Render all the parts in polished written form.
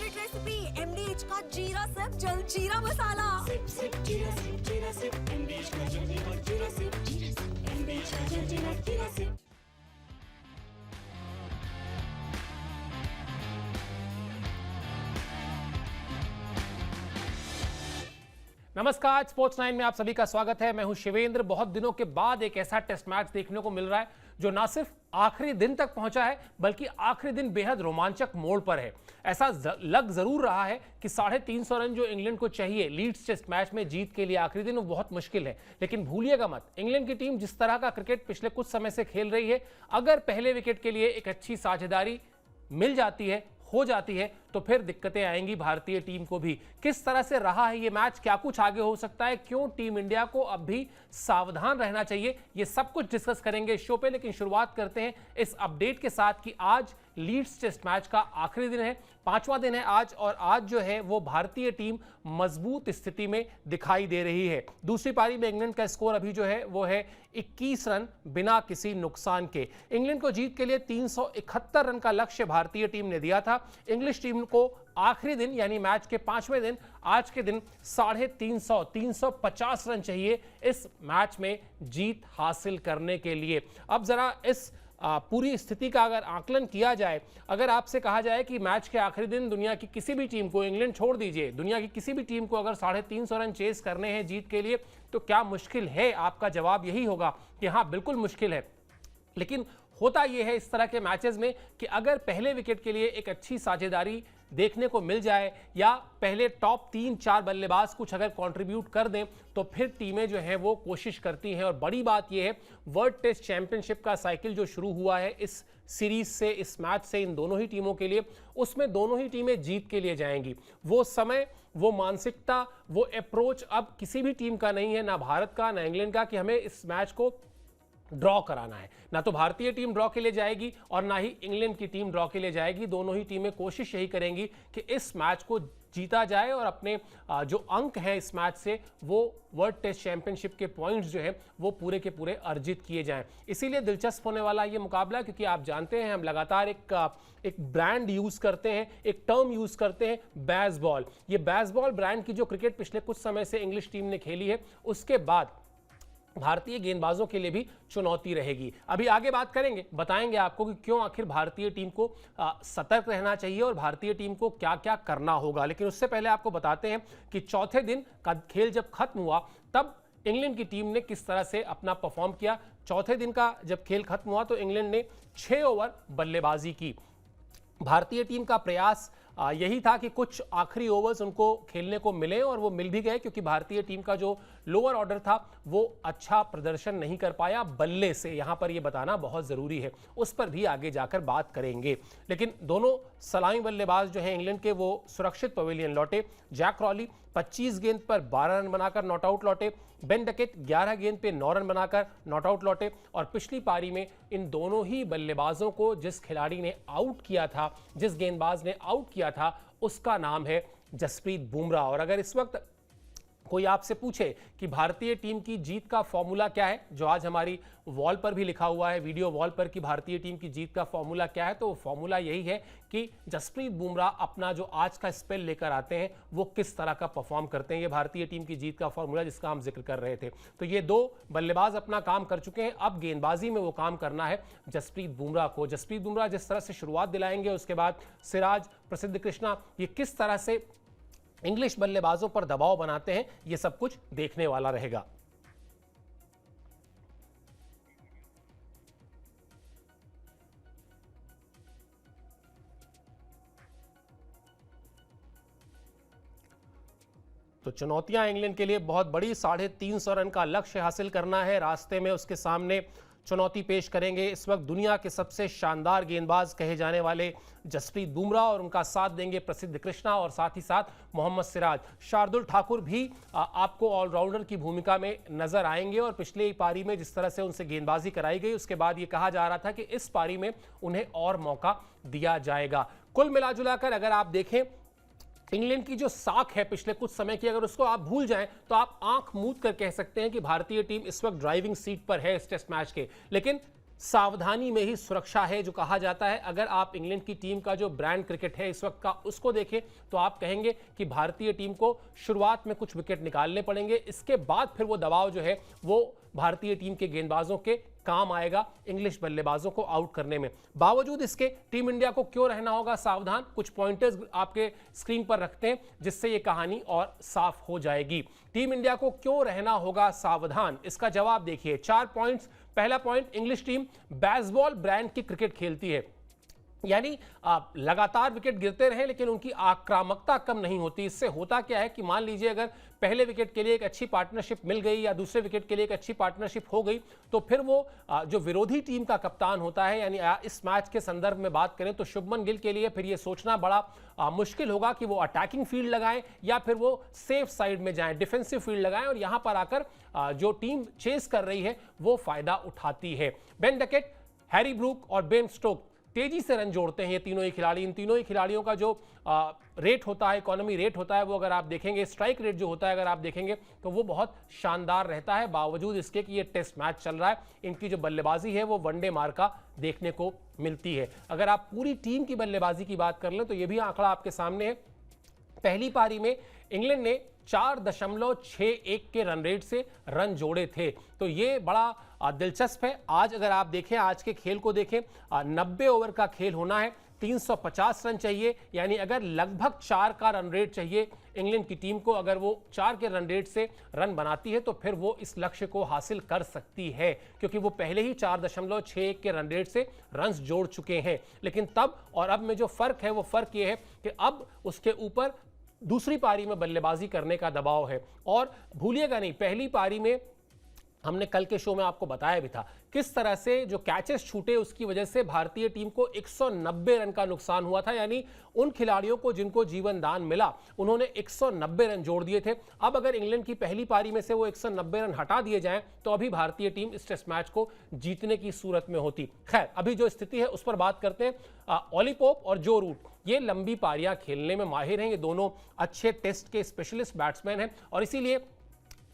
Favourite recipe MDH का जीरा SIP जल जीरा मसाला। सिप सिप जीरा सिप MDH का जलजीरा जीरा सिप MDH का जलजीरा जीरा सिप। नमस्कार, स्पोर्ट्स 9 में आप सभी का स्वागत है। मैं हूं शिवेंद्र। बहुत दिनों के बाद एक ऐसा टेस्ट मैच देखने को मिल रहा है जो ना सिर्फ आखिरी दिन तक पहुंचा है बल्कि आखिरी दिन बेहद रोमांचक मोड़ पर है। ऐसा लग जरूर रहा है कि 350 रन जो इंग्लैंड को चाहिए लीड्स टेस्ट मैच में जीत के लिए आखिरी दिन, वो बहुत मुश्किल है। लेकिन भूलिएगा मत, इंग्लैंड की टीम जिस तरह का क्रिकेट पिछले कुछ समय से खेल रही है, अगर पहले विकेट के लिए एक अच्छी साझेदारी मिल जाती है, हो जाती है, तो फिर दिक्कतें आएंगी भारतीय टीम को भी। किस तरह से रहा है ये मैच, क्या कुछ आगे हो सकता है, क्यों टीम इंडिया को अब भी सावधान रहना चाहिए, ये सब कुछ डिस्कस करेंगे इस शो पे। लेकिन शुरुआत करते हैं इस अपडेट के साथ कि आज लीड्स टेस्ट मैच का आखिरी दिन है, 5वां दिन है आज, और आज जो है वो भारतीय टीम मजबूत स्थिति में दिखाई दे रही है। दूसरी पारी में इंग्लैंड का स्कोर अभी जो है वो है 21 रन बिना किसी नुकसान के। इंग्लैंड को जीत के लिए 371 रन का लक्ष्य भारतीय टीम ने दिया था। इंग्लिश टीम को आखिरी दिन यानी मैच के 5वें दिन, आज के दिन 350 रन चाहिए इस मैच में जीत हासिल करने के लिए। अब जरा इस पूरी स्थिति का अगर आकलन किया जाए, अगर आपसे कहा जाए कि मैच के आखिरी दिन दुनिया की किसी भी टीम को, इंग्लैंड छोड़ दीजिए, दुनिया की किसी भी टीम को अगर 350 रन चेस करने हैं जीत के लिए, तो क्या मुश्किल है? आपका जवाब यही होगा कि हाँ, बिल्कुल मुश्किल है। लेकिन होता यह है इस तरह के मैचेस में कि अगर पहले विकेट के लिए एक अच्छी साझेदारी देखने को मिल जाए या पहले टॉप 3-4 बल्लेबाज कुछ अगर कंट्रीब्यूट कर दें, तो फिर टीमें जो हैं वो कोशिश करती हैं। और बड़ी बात यह है, वर्ल्ड टेस्ट चैंपियनशिप का साइकिल जो शुरू हुआ है इस सीरीज से, इस मैच से, इन दोनों ही टीमों के लिए, उसमें दोनों ही टीमें जीत के लिए जाएंगी। वो समय, वो मानसिकता, वो अप्रोच अब किसी भी टीम का नहीं है, ना भारत का ना इंग्लैंड का, कि हमें इस मैच को ड्रॉ कराना है। ना तो भारतीय टीम ड्रॉ के लिए जाएगी और ना ही इंग्लैंड की टीम ड्रॉ के लिए जाएगी। दोनों ही टीमें कोशिश यही करेंगी कि इस मैच को जीता जाए और अपने जो अंक हैं इस मैच से, वो वर्ल्ड टेस्ट चैंपियनशिप के पॉइंट्स जो है वो पूरे के पूरे अर्जित किए जाएं। इसीलिए दिलचस्प होने वाला ये मुकाबला, क्योंकि आप जानते हैं हम लगातार एक ब्रांड यूज करते हैं, एक टर्म यूज करते हैं, बेसबॉल। ये बेसबॉल ब्रांड की जो क्रिकेट पिछले कुछ समय से इंग्लिश टीम ने खेली है, उसके बाद भारतीय गेंदबाजों के लिए भी चुनौती रहेगी। अभी आगे बात करेंगे, बताएंगे आपको कि क्यों आखिर भारतीय टीम को सतर्क रहना चाहिए और भारतीय टीम को क्या क्या करना होगा। लेकिन उससे पहले आपको बताते हैं कि चौथे दिन का खेल जब खत्म हुआ, तब इंग्लैंड की टीम ने किस तरह से अपना परफॉर्म किया। चौथे दिन का जब खेल खत्म हुआ तो इंग्लैंड ने 6 ओवर बल्लेबाजी की। भारतीय टीम का प्रयास यही था कि कुछ आखिरी ओवर्स उनको खेलने को मिले, और वो मिल भी गए, क्योंकि भारतीय टीम का जो लोअर ऑर्डर था वो अच्छा प्रदर्शन नहीं कर पाया बल्ले से। यहां पर ये बताना बहुत जरूरी है, उस पर भी आगे जाकर बात करेंगे। लेकिन दोनों सलामी बल्लेबाज जो हैं इंग्लैंड के, वो सुरक्षित पवेलियन लौटे। जैक क्रॉली 25 गेंद पर 12 रन बनाकर नॉट आउट लौटे। बेन डकेट 11 गेंद पे 9 रन बनाकर नॉट आउट लौटे। और पिछली पारी में इन दोनों ही बल्लेबाजों को जिस खिलाड़ी ने आउट किया था, जिस गेंदबाज ने आउट किया था, उसका नाम है जसप्रीत बुमराह। और अगर इस वक्त कोई आपसे पूछे कि भारतीय टीम की जीत का फॉर्मूला क्या है, जो आज हमारी वॉल पर भी लिखा हुआ है, वीडियो वॉल पर, कि भारतीय टीम की जीत का फॉर्मूला क्या है, तो वो फॉर्मूला यही है कि जसप्रीत बुमराह अपना जो आज का स्पेल लेकर आते हैं वो किस तरह का परफॉर्म करते हैं। ये भारतीय टीम की जीत का फॉर्मूला जिसका हम जिक्र कर रहे थे। तो ये 2 बल्लेबाज अपना काम कर चुके हैं, अब गेंदबाजी में वो काम करना है जसप्रीत बुमराह को। जसप्रीत बुमराह जिस तरह से शुरुआत दिलाएंगे, उसके बाद सिराज, प्रसिद्ध कृष्णा, ये किस तरह से इंग्लिश बल्लेबाजों पर दबाव बनाते हैं, यह सब कुछ देखने वाला रहेगा। तो चुनौतियां इंग्लैंड के लिए बहुत बड़ी, 350 रन का लक्ष्य हासिल करना है। रास्ते में उसके सामने चुनौती पेश करेंगे इस वक्त दुनिया के सबसे शानदार गेंदबाज कहे जाने वाले जसप्रीत बुमराह, और उनका साथ देंगे प्रसिद्ध कृष्णा और साथ ही साथ मोहम्मद सिराज। शार्दुल ठाकुर भी आपको ऑलराउंडर की भूमिका में नजर आएंगे, और पिछले पारी में जिस तरह से उनसे गेंदबाजी कराई गई, उसके बाद ये कहा जा रहा था कि इस पारी में उन्हें और मौका दिया जाएगा। कुल मिलाजुलाकर अगर आप देखें, इंग्लैंड की जो साख है पिछले कुछ समय की, अगर उसको आप भूल जाएं तो आप आंख मूंद कर कह सकते हैं कि भारतीय टीम इस वक्त ड्राइविंग सीट पर है इस टेस्ट मैच के। लेकिन सावधानी में ही सुरक्षा है जो कहा जाता है। अगर आप इंग्लैंड की टीम का जो ब्रांड क्रिकेट है इस वक्त का उसको देखें तो आप कहेंगे कि भारतीय टीम को शुरुआत में कुछ विकेट निकालने पड़ेंगे, इसके बाद फिर वो दबाव जो है वो भारतीय टीम के गेंदबाजों के काम आएगा इंग्लिश बल्लेबाजों को आउट करने में। बावजूद इसके टीम इंडिया को क्यों रहना होगा सावधान, कुछ पॉइंटर्स आपके स्क्रीन पर रखते हैं जिससे ये कहानी और साफ हो जाएगी। टीम इंडिया को क्यों रहना होगा सावधान, इसका जवाब देखिए, 4 पॉइंट्स। पहला point, English team baseball brand की क्रिकेट खेलती है, यानी लगातार विकेट गिरते रहे लेकिन उनकी आक्रामकता कम नहीं होती। इससे होता क्या है कि मान लीजिए अगर पहले विकेट के लिए एक अच्छी पार्टनरशिप मिल गई या दूसरे विकेट के लिए एक अच्छी पार्टनरशिप हो गई तो फिर वो जो विरोधी टीम का कप्तान होता है, यानी इस मैच के संदर्भ में बात करें तो शुभमन गिल के लिए फिर ये सोचना बड़ा मुश्किल होगा कि वो अटैकिंग फील्ड लगाएं या फिर वो सेफ साइड में जाएं, डिफेंसिव फील्ड लगाएं, और यहां पर आकर जो टीम चेस कर रही है वो फायदा उठाती है। बेन डकेट, हैरी ब्रूक और बेन स्टोक तेजी से रन जोड़ते हैं ये तीनों ही खिलाड़ी। इन तीनों ही खिलाड़ियों का जो रेट होता है, इकोनॉमी रेट होता है, वो अगर आप देखेंगे, स्ट्राइक रेट जो होता है अगर आप देखेंगे तो वो बहुत शानदार रहता है। बावजूद इसके कि ये टेस्ट मैच चल रहा है, इनकी जो बल्लेबाजी है वो वनडे मार्का देखने को मिलती है। अगर आप पूरी टीम की बल्लेबाजी की बात कर लें तो ये भी आंकड़ा आपके सामने है। पहली पारी में इंग्लैंड ने 4.61 के रन रेट से रन जोड़े थे, तो ये बड़ा दिलचस्प है। आज अगर आप देखें, आज के खेल को देखें, 90 ओवर का खेल होना है, 350 रन चाहिए, यानी अगर लगभग 4 का रन रेट चाहिए इंग्लैंड की टीम को, अगर वो 4 के रन रेट से रन बनाती है तो फिर वो इस लक्ष्य को हासिल कर सकती है, क्योंकि वो पहले ही 4.61 के रन रेट से रन्स जोड़ चुके हैं। लेकिन तब और अब में जो फर्क है वो फर्क ये है कि अब उसके ऊपर दूसरी पारी में बल्लेबाजी करने का दबाव है। और भूलिएगा नहीं, पहली पारी में हमने कल के शो में आपको बताया भी था किस तरह से जो कैचेस छूटे उसकी वजह से भारतीय टीम को 190 रन का नुकसान हुआ था, यानी उन खिलाड़ियों को जिनको जीवन दान मिला उन्होंने 190 रन जोड़ दिए थे। अब अगर इंग्लैंड की पहली पारी में से वो 190 रन हटा दिए जाएं तो अभी भारतीय टीम इस टेस्ट मैच को जीतने की सूरत में होती। खैर, अभी जो स्थिति है उस पर बात करते हैं। ऑली पोप और जो रूट ये लंबी पारियां खेलने में माहिर हैं, ये दोनों अच्छे टेस्ट के स्पेशलिस्ट बैट्समैन हैं, और इसीलिए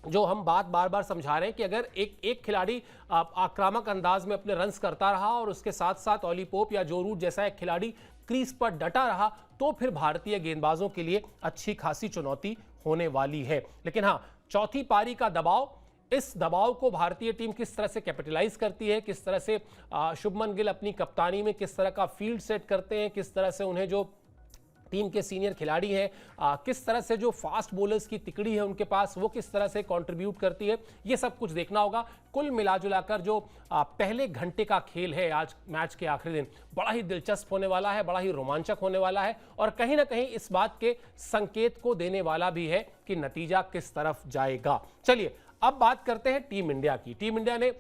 जो हम बात बार बार समझा रहे हैं कि अगर एक खिलाड़ी आक्रामक अंदाज में अपने रन्स करता रहा और उसके साथ साथ ऑली पोप या जो रूट जैसा एक खिलाड़ी क्रीज पर डटा रहा तो फिर भारतीय गेंदबाजों के लिए अच्छी खासी चुनौती होने वाली है। लेकिन हाँ, चौथी पारी का दबाव, इस दबाव को भारतीय टीम किस तरह से कैपिटलाइज करती है, किस तरह से शुभमन गिल अपनी कप्तानी में किस तरह का फील्ड सेट करते हैं, किस तरह से उन्हें जो टीम के सीनियर खिलाड़ी हैं, किस तरह से जो फास्ट बॉलर्स की तिकड़ी है उनके पास वो किस तरह से कंट्रीब्यूट करती है, ये सब कुछ देखना होगा। कुल मिलाजुलाकर जो पहले घंटे का खेल है आज मैच के आखिरी दिन, बड़ा ही दिलचस्प होने वाला है, बड़ा ही रोमांचक होने वाला है, और कहीं ना कहीं इस बात के संकेत को देने वाला भी है कि नतीजा किस तरफ जाएगा। चलिए अब बात करते हैं टीम इंडिया की। टीम इंडिया ने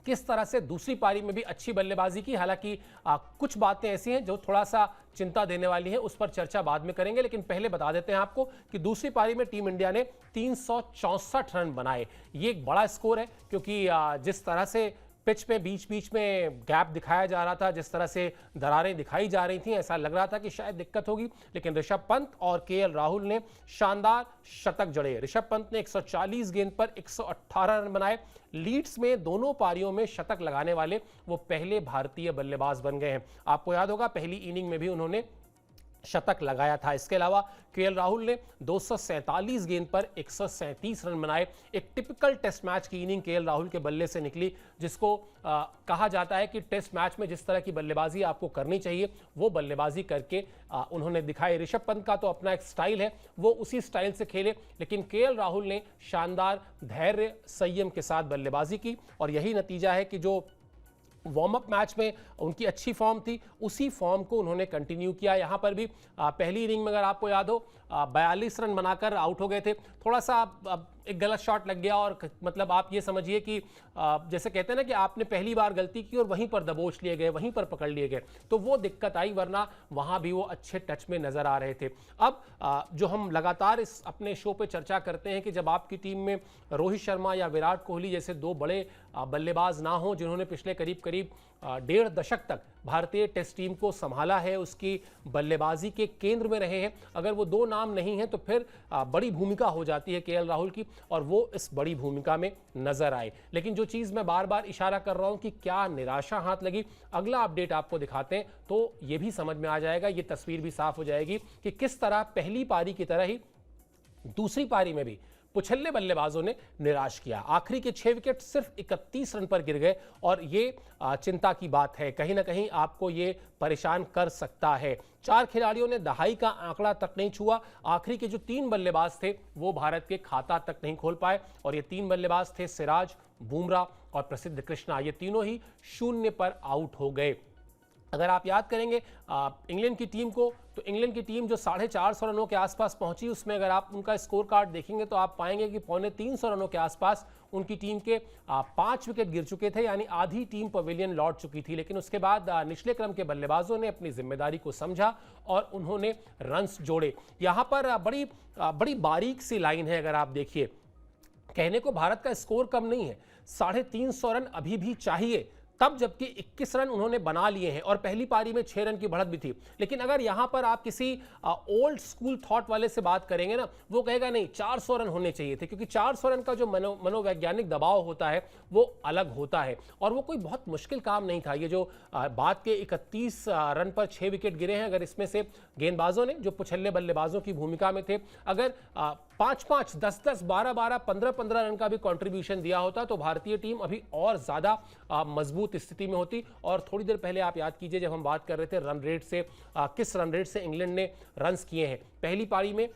किस तरह से दूसरी पारी में भी अच्छी बल्लेबाजी की। हालांकि कुछ बातें ऐसी हैं जो थोड़ा सा चिंता देने वाली है, उस पर चर्चा बाद में करेंगे, लेकिन पहले बता देते हैं आपको कि दूसरी पारी में टीम इंडिया ने 364 रन बनाए। ये एक बड़ा स्कोर है, क्योंकि जिस तरह से पिच में बीच बीच में गैप दिखाया जा रहा था, जिस तरह से दरारें दिखाई जा रही थी, ऐसा लग रहा था कि शायद दिक्कत होगी, लेकिन ऋषभ पंत और केएल राहुल ने शानदार शतक जड़े। ऋषभ पंत ने 140 गेंद पर 118 रन बनाए। लीड्स में दोनों पारियों में शतक लगाने वाले वो पहले भारतीय बल्लेबाज बन गए हैं। आपको याद होगा पहली इनिंग में भी उन्होंने शतक लगाया था। इसके अलावा केएल राहुल ने 247 गेंद पर 137 रन बनाए। एक टिपिकल टेस्ट मैच की इनिंग केएल राहुल के बल्ले से निकली, जिसको कहा जाता है कि टेस्ट मैच में जिस तरह की बल्लेबाजी आपको करनी चाहिए वो बल्लेबाजी करके उन्होंने दिखाई। ऋषभ पंत का तो अपना एक स्टाइल है, वो उसी स्टाइल से खेले, लेकिन केएल राहुल ने शानदार धैर्य संयम के साथ बल्लेबाजी की, और यही नतीजा है कि जो वार्म अप मैच में उनकी अच्छी फॉर्म थी उसी फॉर्म को उन्होंने कंटिन्यू किया। यहाँ पर भी पहली इनिंग में अगर आपको याद हो 42 रन बनाकर आउट हो गए थे। थोड़ा सा एक गलत शॉट लग गया, और मतलब आप ये समझिए कि जैसे कहते हैं ना कि आपने पहली बार गलती की और वहीं पर दबोच लिए गए, वहीं पर पकड़ लिए गए, तो वो दिक्कत आई, वरना वहाँ भी वो अच्छे टच में नजर आ रहे थे। अब जो हम लगातार इस अपने शो पे चर्चा करते हैं कि जब आपकी टीम में रोहित शर्मा या विराट कोहली जैसे दो बड़े बल्लेबाज ना हो जिन्होंने पिछले करीब डेढ़ दशक तक भारतीय टेस्ट टीम को संभाला है, उसकी बल्लेबाजी के केंद्र में रहे हैं। अगर वो दो नाम नहीं हैं तो फिर बड़ी भूमिका हो जाती है केएल राहुल की, और वो इस बड़ी भूमिका में नजर आए। लेकिन जो चीज़ मैं बार बार इशारा कर रहा हूं कि क्या निराशा हाथ लगी, अगला अपडेट आपको दिखाते हैं तो ये भी समझ में आ जाएगा, ये तस्वीर भी साफ हो जाएगी कि किस तरह पहली पारी की तरह ही दूसरी पारी में भी पुछल्ले बल्लेबाजों ने निराश किया। आखिरी के 6 विकेट सिर्फ 31 रन पर गिर गए, और ये चिंता की बात है, कहीं ना कहीं आपको ये परेशान कर सकता है। 4 खिलाड़ियों ने दहाई का आंकड़ा तक नहीं छुआ। आखिरी के जो 3 बल्लेबाज थे वो भारत के खाता तक नहीं खोल पाए, और ये 3 बल्लेबाज थे सिराज, बुमराह और प्रसिद्ध कृष्णा। ये तीनों ही शून्य पर आउट हो गए। अगर आप याद करेंगे इंग्लैंड की टीम को, तो इंग्लैंड की टीम जो 450 रनों के आसपास पहुंची, उसमें अगर आप उनका स्कोर कार्ड देखेंगे तो आप पाएंगे कि 350 रनों के आसपास उनकी टीम के 5 विकेट गिर चुके थे, यानी आधी टीम पवेलियन लौट चुकी थी। लेकिन उसके बाद निचले क्रम के बल्लेबाजों ने अपनी जिम्मेदारी को समझा और उन्होंने रन्स जोड़े। यहाँ पर बड़ी बारीक सी लाइन है, अगर आप देखिए, कहने को भारत का स्कोर कम नहीं है, 350 रन अभी भी चाहिए, तब जबकि 21 रन उन्होंने बना लिए हैं, और पहली पारी में 6 रन की बढ़त भी थी। लेकिन अगर यहां पर आप किसी ओल्ड स्कूल थॉट वाले से बात करेंगे ना, वो कहेगा नहीं 400 रन होने चाहिए थे, क्योंकि 400 रन का जो मनोवैज्ञानिक दबाव होता है वो अलग होता है, और वो कोई बहुत मुश्किल काम नहीं था। ये जो बात के 31 रन पर 6 विकेट गिरे हैं, अगर इसमें से गेंदबाजों ने, जो पुछल्ले बल्लेबाजों की भूमिका में थे, अगर 5-5, 10-10, 12-12, 15-15 रन का भी कंट्रीब्यूशन दिया होता तो भारतीय टीम अभी और ज्यादा मजबूत स्थिति में होती। और थोड़ी देर पहले आप याद कीजिए, जब हम बात कर रहे थे रन रेट से, किस रन रेट से इंग्लैंड ने रन्स किए हैं, पहली पारी में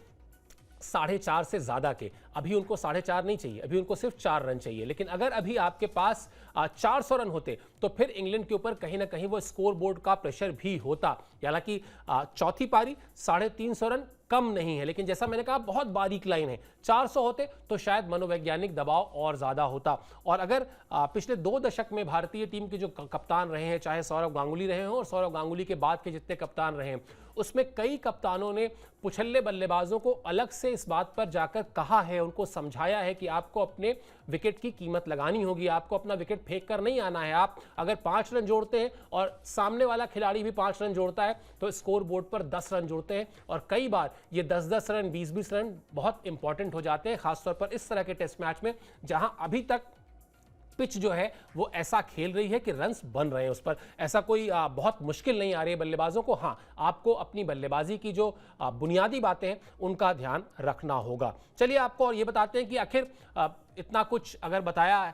4.5 से ज्यादा के, अभी उनको 4.5 नहीं चाहिए, अभी उनको सिर्फ 4 रन चाहिए। लेकिन अगर अभी आपके पास 400 रन होते तो फिर इंग्लैंड के ऊपर कहीं ना कहीं वो स्कोर बोर्ड का प्रेशर भी होता। हालांकि चौथी पारी 350 रन कम नहीं है, लेकिन जैसा मैंने कहा बहुत बारीक लाइन है, 400 होते तो शायद मनोवैज्ञानिक दबाव और ज्यादा होता। और अगर पिछले 2 दशक में भारतीय टीम के जो कप्तान रहे हैं, चाहे सौरव गांगुली रहे हों और सौरव गांगुली के बाद के जितने कप्तान रहे हैं, उसमें कई कप्तानों ने पुछल्ले बल्लेबाजों को अलग से इस बात पर जाकर कहा है, उनको समझाया है कि आपको अपने विकेट की कीमत लगानी होगी, आपको अपना विकेट फेंक कर नहीं आना है। आप अगर 5 रन जोड़ते हैं और सामने वाला खिलाड़ी भी 5 रन जोड़ता है तो स्कोर बोर्ड पर 10 रन जोड़ते हैं, और कई बार ये 10-10 रन, 20-20 रन बहुत इंपॉर्टेंट हो जाते हैं, खासतौर पर इस तरह के टेस्ट मैच में जहां अभी तक पिच जो है वो ऐसा खेल रही है कि रन्स बन रहे हैं उस पर। ऐसा कोई बहुत मुश्किल नहीं आ रही है बल्लेबाजों को। हाँ, आपको अपनी बल्लेबाजी की जो बुनियादी बातें हैं उनका ध्यान रखना होगा। चलिए आपको और ये बताते हैं कि आखिर इतना कुछ अगर बताया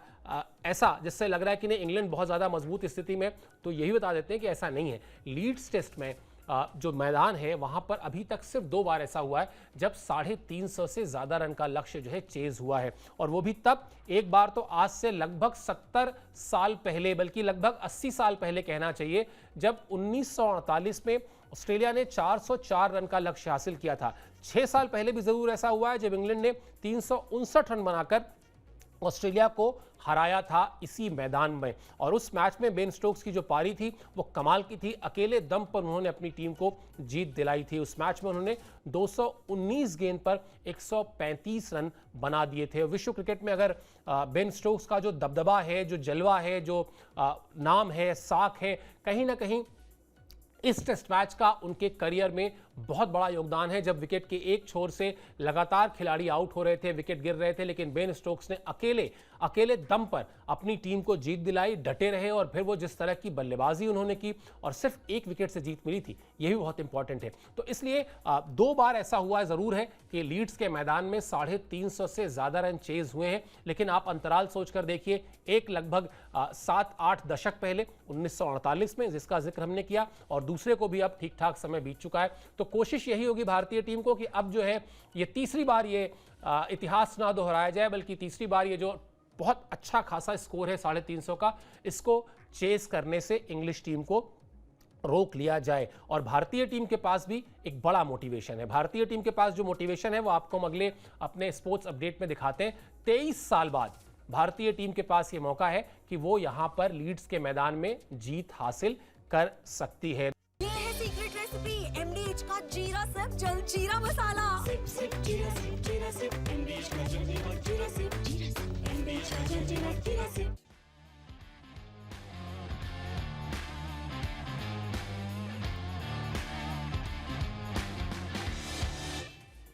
ऐसा जिससे लग रहा है कि नहीं इंग्लैंड बहुत ज़्यादा मजबूत स्थिति में, तो यही बता देते हैं कि ऐसा नहीं है। लीड्स टेस्ट में जो मैदान है वहां पर अभी तक सिर्फ 2 बार ऐसा हुआ है जब 350 से ज्यादा रन का लक्ष्य जो है चेज हुआ है, और वो भी तब, एक बार तो आज से लगभग 70 साल पहले, बल्कि लगभग 80 साल पहले कहना चाहिए, जब 1948 में ऑस्ट्रेलिया ने 404 रन का लक्ष्य हासिल किया था। 6 साल पहले भी जरूर ऐसा हुआ है जब इंग्लैंड ने 359 रन बनाकर ऑस्ट्रेलिया को हराया था इसी मैदान में, और उस मैच में बेन स्टोक्स की जो पारी थी वो कमाल की थी। अकेले दम पर उन्होंने अपनी टीम को जीत दिलाई थी। उस मैच में उन्होंने 219 गेंद पर 135 रन बना दिए थे। विश्व क्रिकेट में अगर बेन स्टोक्स का जो दबदबा है, जो जलवा है, जो नाम है, साख है, कहीं ना कहीं इस टेस्ट मैच का उनके करियर में बहुत बड़ा योगदान है। जब विकेट के एक छोर से लगातार खिलाड़ी आउट हो रहे थे, विकेट गिर रहे थे, लेकिन बेन स्टोक्स ने अकेले दम पर अपनी टीम को जीत दिलाई, डटे रहे, और फिर वो जिस तरह की बल्लेबाजी उन्होंने की और सिर्फ 1 विकेट से जीत मिली थी, यही बहुत इंपॉर्टेंट है। तो इसलिए 2 बार ऐसा हुआ जरूर है कि लीड्स के मैदान में 350 से ज्यादा रन चेज हुए हैं, लेकिन आप अंतराल सोचकर देखिए, एक लगभग 7-8 दशक पहले 1948 में, जिसका जिक्र हमने किया, और दूसरे को भी अब ठीक ठाक समय बीत चुका है। तो कोशिश यही होगी भारतीय टीम को कि अब जो है ये तीसरी बार ये इतिहास ना दोहराया जाए, बल्कि तीसरी बार ये जो बहुत अच्छा खासा स्कोर है 350 का, इसको चेस करने से इंग्लिश टीम को रोक लिया जाए। और भारतीय टीम के पास भी एक बड़ा मोटिवेशन है। भारतीय टीम के पास जो मोटिवेशन है वो आपको हम अगले अपने स्पोर्ट्स अपडेट में दिखाते हैं। 23 साल बाद भारतीय टीम के पास ये मौका है कि वो यहां पर लीड्स के मैदान में जीत हासिल कर सकती है। ये है सीक्रेट रेसिपी एमडीएच का जीरा सब जलजीरा मसाला। Sip, sip, jeera sip, MDH का जल्दी और जीरा